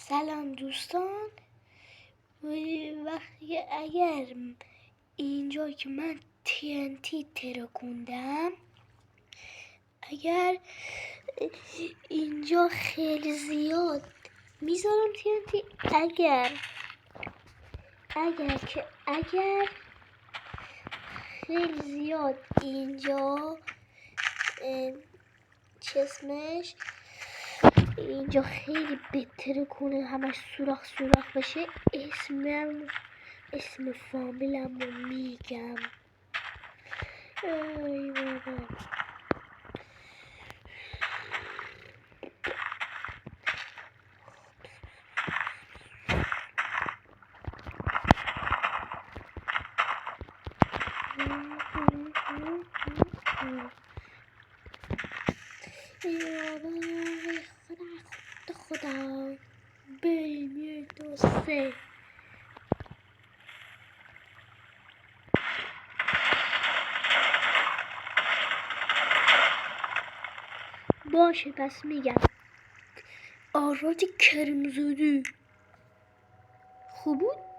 سلام دوستان. وقتی اگر اینجا که من TNT ترکوندم، اگر اینجا خیلی زیاد میذارم TNT، اگر خیلی زیاد اینجا چسمش اینجا خیلی بهتره کنه، همش سوراخ بشه. اسم فامیلم رو میگم. ای بابا. خدا بریم 1 2 3. باشه پس میگم آراد کریمزاده خوب بود.